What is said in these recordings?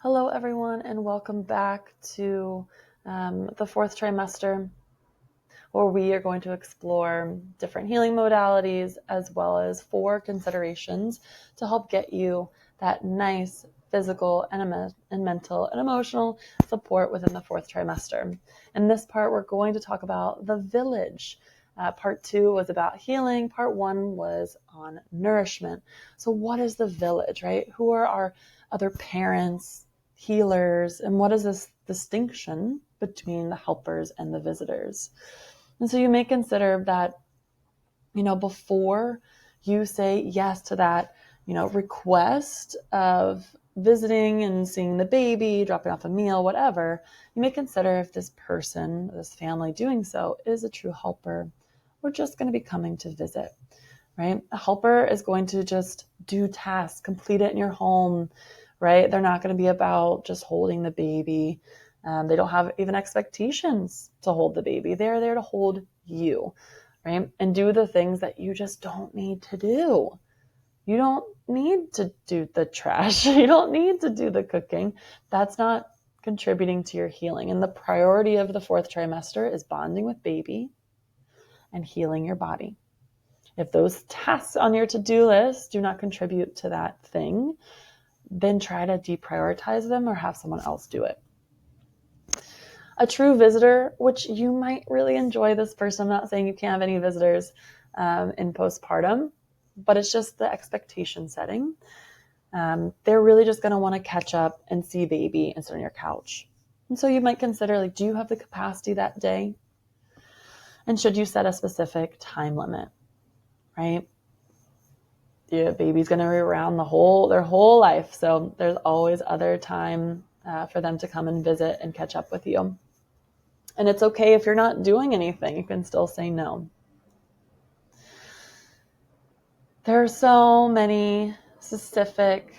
Hello, everyone, and welcome back to the fourth trimester, where we are going to explore different healing modalities as well as 4 considerations to help get you that nice physical and mental and emotional support within the fourth trimester. In this part, we're going to talk about the village. Part 2 was about healing. Part 1 was on nourishment. So what is the village, right? Who are our other parents, healers, and what is this distinction between the helpers and the visitors? And so you may consider that, before you say yes to that, request of visiting and seeing the baby, dropping off a meal, whatever, you may consider if this person, this family doing so is a true helper or just going to be coming to visit, right? A helper is going to just do tasks, complete it in your home, right? They're not going to be about just holding the baby. They don't have even expectations to hold the baby. They're there to hold you, right? And do the things that you just don't need to do. You don't need to do the trash. You don't need to do the cooking. That's not contributing to your healing. And the priority of the fourth trimester is bonding with baby and healing your body. If those tasks on your to-do list do not contribute to that thing, then try to deprioritize them or have someone else do it. A true visitor, which you might really enjoy this person. I'm not saying you can't have any visitors in postpartum, but it's just the expectation setting. They're really just going to want to catch up and see baby and sit on your couch. And so you might consider, do you have the capacity that day? And should you set a specific time limit, right? Your baby's going to be around their whole life. So there's always other time for them to come and visit and catch up with you. And it's okay if you're not doing anything. You can still say no. There are so many specific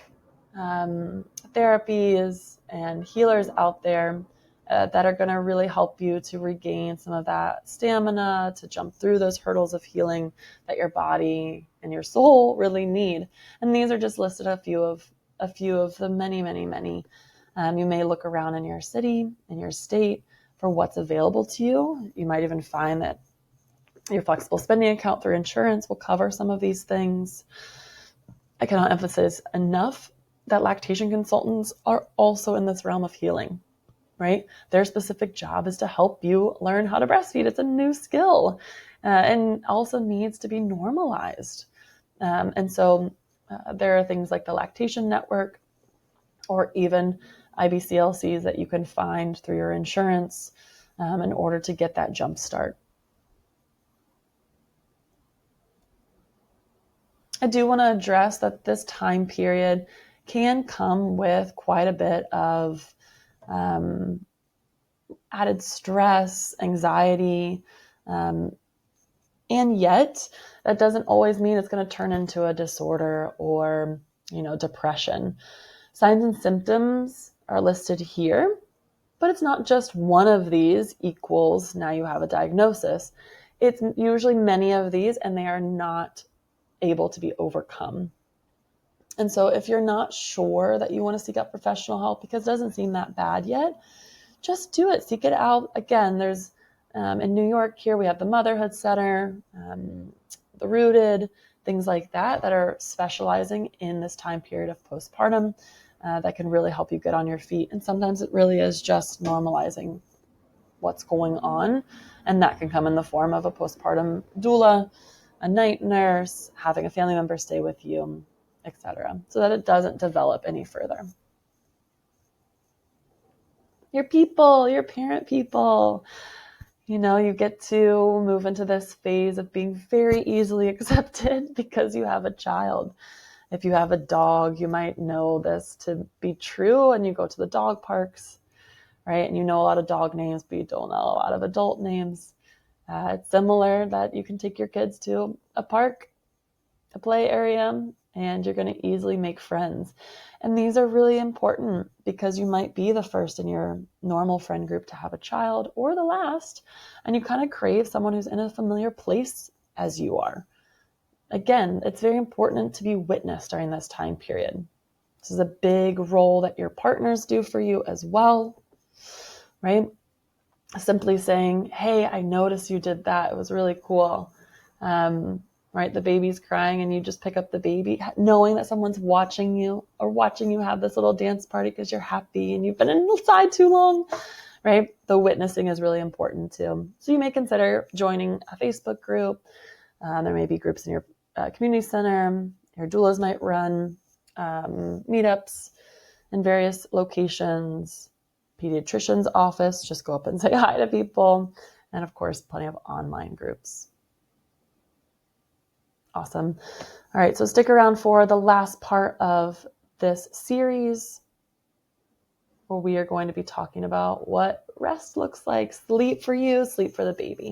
therapies and healers out there that are going to really help you to regain some of that stamina, to jump through those hurdles of healing that your body and your soul really need. And these are just listed a few of the many, many, many. You may look around in your city, in your state, for what's available to you. You might even find that your flexible spending account through insurance will cover some of these things. I cannot emphasize enough that lactation consultants are also in this realm of healing, right? Their specific job is to help you learn how to breastfeed. It's a new skill and also needs to be normalized. And so there are things like the Lactation Network or even IVCLCs that you can find through your insurance in order to get that jump start. I do want to address that this time period can come with quite a bit of added stress, anxiety, and yet that doesn't always mean it's going to turn into a disorder or, depression. Signs and symptoms are listed here, but it's not just one of these equals now you have a diagnosis. It's usually many of these, and they are not able to be overcome. And so if you're not sure that you want to seek out professional help because it doesn't seem that bad yet, just do it. Seek it out. Again, there's in New York here, we have the Motherhood Center, the Rooted, things like that are specializing in this time period of postpartum that can really help you get on your feet. And sometimes it really is just normalizing what's going on. And that can come in the form of a postpartum doula, a night nurse, having a family member stay with you, etc., so that it doesn't develop any further. Your people, your parent people, you get to move into this phase of being very easily accepted because you have a child. If you have a dog, you might know this to be true, and you go to the dog parks, right? And you know a lot of dog names, but you don't know a lot of adult names. It's similar that you can take your kids to a park, a play area, and you're going to easily make friends. And these are really important because you might be the first in your normal friend group to have a child or the last, and you kind of crave someone who's in a familiar place as you are. Again, it's very important to be witnessed during this time period. This is a big role that your partners do for you as well, right? Simply saying, hey, I noticed you did that. It was really cool. Right? The baby's crying and you just pick up the baby, knowing that someone's watching you or watching you have this little dance party because you're happy and you've been inside too long, right? The witnessing is really important too. So you may consider joining a Facebook group. There may be groups in your community center. Your doulas might run meetups in various locations. Pediatrician's office, just go up and say hi to people. And of course, plenty of online groups. Awesome. All right, so stick around for the last part of this series where we are going to be talking about what rest looks like. Sleep for you, sleep for the baby.